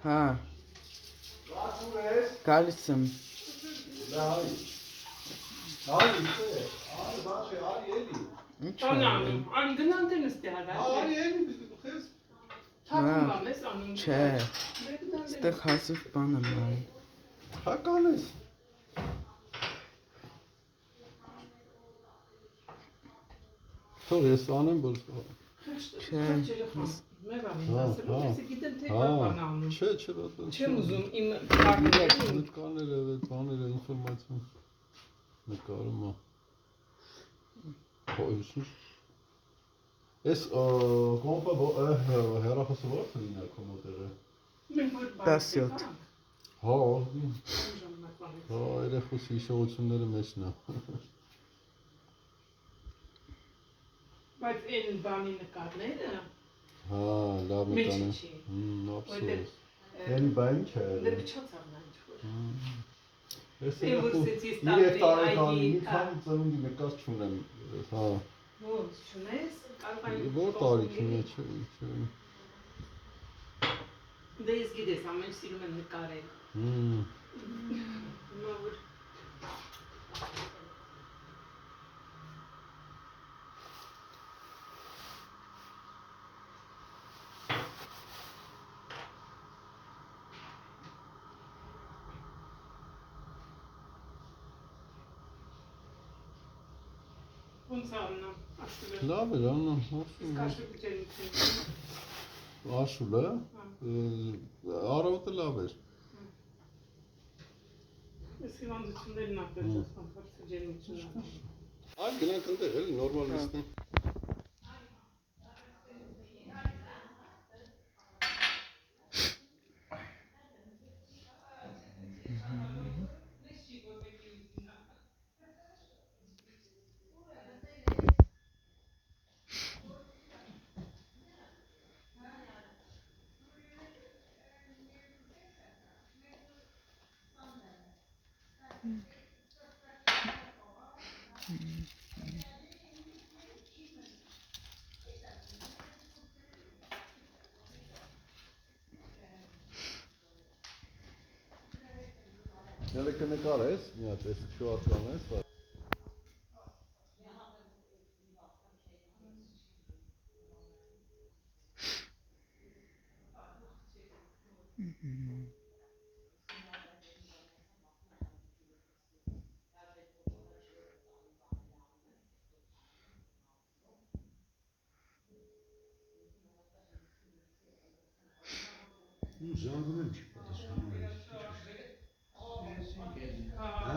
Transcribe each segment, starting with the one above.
Հա։ Գալիս եմ։ Ինչ է։ Անի գնան դե նստի արա։ Թափում եմ ես անում։ Չէ։ Ստեղ հազիվ բան եմ անում։ Հական ես։ Թող ես անեմ, որ Չէ։ Չէ, Չեմ ուզում իմ կարները նկարները, բաները, ինֆորմացիան նկարում է։ Հոյսուս։ Ես կոմպը հեռախոսը ո՞ր լինի կոմոդերը։ 17։ Հա, երեխուս հիշողությունները մեջն է։ Բայց այն բանի նկարները Հա, լավ նկարներ։ Ափսոս։ Այն բան չէ։ Դեռ չացավ նա ինչ-որ։ Ես երեք տարեկան մի քան ծնունդի նկար չունեմ, հա։ Ո՞նց չունես, Որ տարիքի մեջ չէ։ Դե ես գիտես, ամեն սիրում եմ նկարել։ Ոնց աննամ, Աշուլը։ Լավ է, աննամ, Աշուլը, առավոտը լավ էր։ Ես հիվանդություններն ապերձասան, հարցը ջերմությունն։ Այ գնանք ընտեղ, էլի, նորմալ նստենք։ Ելքը նկար ես, մի հատ ես շուատկան ես։ Զանգում եմ չի պատասխանում այս։ Հա?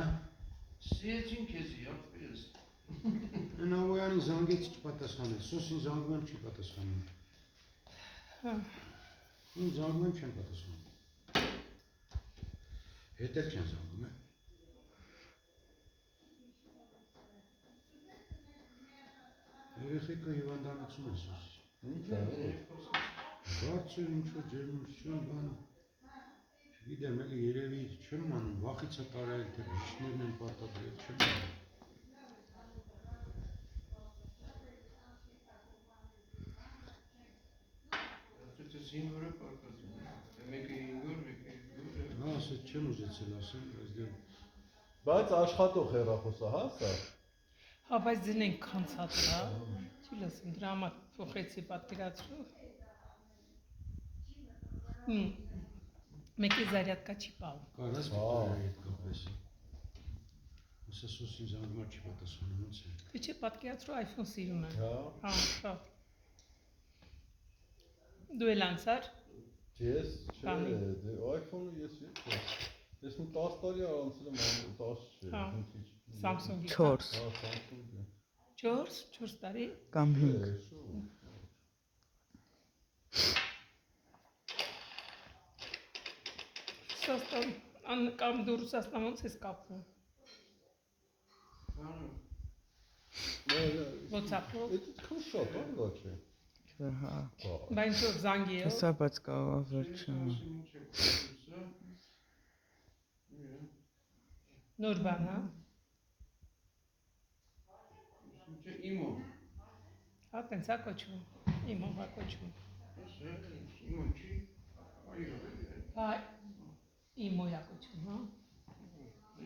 Սիեցին քեզի, ապրես։ Նավոյանի զանգեց չպատասխանել, Սոսին զանգում եմ չի պատասխանում։ Իմ զանգում եմ չեն պատասխանում։ Հետ էլ չեն զանգում է։ Երեխեքը հիվանդանոցում է Սոսի։ Ինչ է։ Բարձր ինչ-որ ջերմություն բան։ Չգիտեմ, էլի երևի չեմ անում, վախից է տարայել, թե բիշներն են պարտադրել, չեմ անում։ Դա զինվորը պարտադրում է, մեկը 5 օր, մեկը 2 օր։ Հա, ասեց չեմ ուզեցել ասեմ, բայց դե։ Բայց աշխատող հեռախոս է, հա, սա։ Հա, բայց ձնենք կանցած է, չի լսում, դրա համար փոխեցի պատկերացրու։ Մեկի զարյատկա չի պահում։ Կարաս կտարայի հետ կապեսի։ Ասա Սոսին զանգում չի պատասխանում, ոնց է։ Դե չէ, պատկերացրու iPhone սիրում եմ։ Հա, շատ։ Դու էլ անցար։ Ես, չէ, դե iPhone-ը ես մի 10 տարի անցել եմ 10 չէ, Samsung-ի։ 4 Հա, Samsung-ը։ 4 տարի։ Կամ 5։ Ռուսաստան, կամ դու Ռուսաստան ոնց ես կապվում։ WhatsApp-ով։ Այդքան շատ անգա չէ։ Հա։ Բա ինչ-որ զանգի է։ Հեսա բայց կարող է վերջնա։ Նոր բան, հա։ Իմո։ Հա, տենց է կոչվում։ Իմո հա կոչվում։ Իմո չի։ Հա, իմ մոյակություն, հա։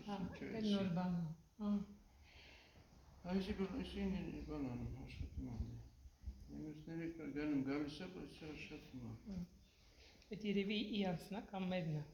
Հա, դե նոր բան, հա։ Այսինքն այսինքն բան անում, աշխատում անում։ Մյուսները գանում գալիս է, բայց աշխատում անում։ Այդ երևի իրանցն է կամ մերն է։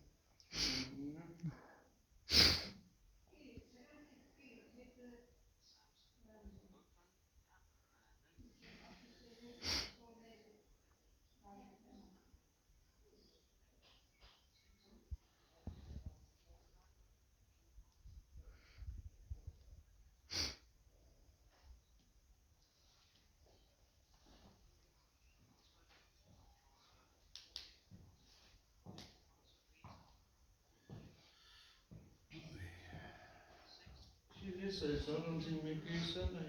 Ես այս առանձին մեկիեսան է,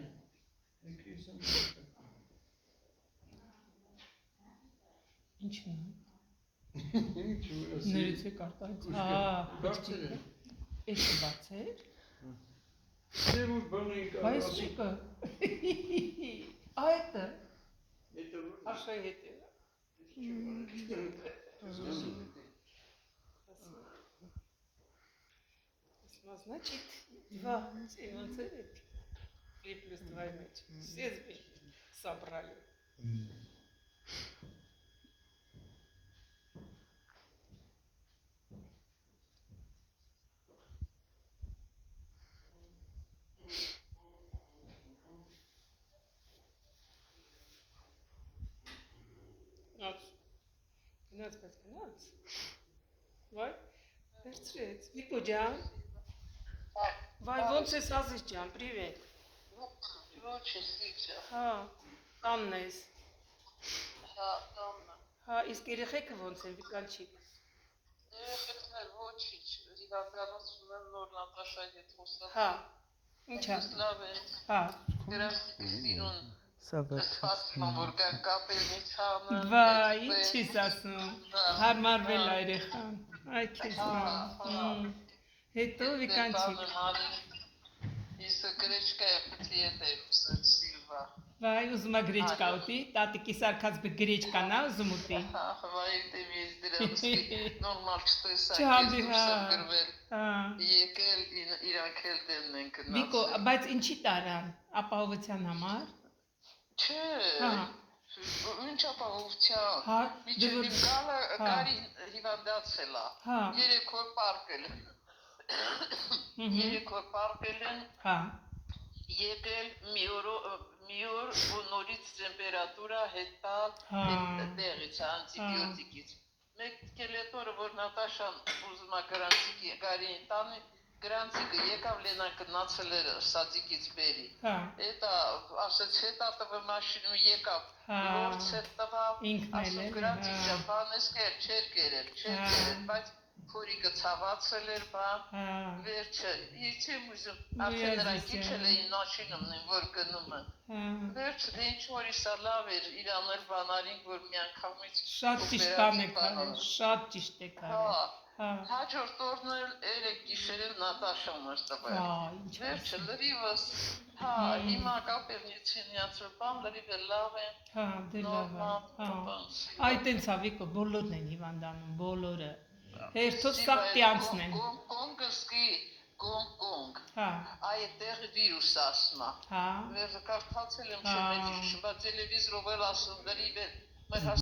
մեկիեսան է։ Ինչն է։ Ինչու է։ Ներից է կարտած։ Հա, բարձր է։ Էս է բարձր։ Դե որ բան ենք Բայց շիկը։ Այդ է։ Եթե որ Աշայի հետ է։ Значит, 2 11 3 плюс 2 иначе. Все собрали. Գնաց։ Վայ, վերցրեց։ Վիկո ջան։ Վայ, ոնց ես Ազիզ ջան, привет։ Հա, տանն ես։ Հա, տանն։ Հա, իսկ երեխեքը ոնց են, Վիկանչիկ։ Երեխեքներ ոչինչ, իրականացում եմ նոր Նատաշայի հետ խոսալ։ Հա, ինչ է։ Լավ է։ Հա։ Գրաֆիկի սիրուն։ Սա վերջացնում Ասում որ կա կապերից հանը։ Վայ, ինչ ես ասում։ Հարմարվել է երեխան։ Այ քեզ ման։ Հետո Վիկանչիկ։ Իսկ գրեչկա է պտի է սիլվա։ Վայ, ուզում է գրեչկա ուտի, տատիկի սարքած գրեչկան է ուզում ուտի։ Վայ, դե ես դրանցի նորմալ չտեսակ Չհանդի, ես հա։ դուրս գրվել։ Հա։ Եկել իրանք էլ դեմն են գնացել։ Վիկո, բայց ինչի տարան, ապահովության համար։ Չէ։ Հա։ Ինչ ապահովության։ Հա, Միջև իմ գալը հա։ կարի հիվանդացել է։ Հա։ 3 օր պարկել։ 3 օր պարկել են։ Հա։ Եկել մի օր ու նորից տեմպերատուրա հետալ տեղից անտիբիոտիկից։ Մեկ էլ օրը որ Նատաշան ուզում է գրանցիկի գարին տանի գրանցիկը եկավ Լենան գնացել էր սածիկից բերի։ Հա։ Էտա ասեց հետա տվը մաշինում եկավ։ Հա։ Լորց հետ տվա։ Ինքն էլ Ասում գրանցիկ բանես կեր չէր կերել, բայց Փորիկը ցավացել էր բան։ Հա։ Վերջը, ես չեմ ուզում արդեն նրանք իջել էին մաշինումն են, որ գնում են։ Հա։ Վերջը դե ինչ որ իսա լավ էր իրանել բանարին, որ միանգամից Շատ ճիշտ բան եք արել, շատ ճիշտ եք արել։ Հա։ Հաջորդ օրն էլ երեք գիշերել Նատաշան էր տվել։ Վերջը լրիվս, հա, հիմա կապերնիցինիացրու բան լրիվ լավ է։ Հա, դե լավ է։ Հա։ Այ տենց է Վիկո, բոլորն են հիվանդանում, բոլորը։ Հերթով սաղ տյանցն են։ Կոնգ։ Հա։ Այդտեղ վիրուս ասմա։ Հա։ Վերջը կարդացել եմ շեմեջի, բայց տելևիզորով էլ ասում դրիվ է։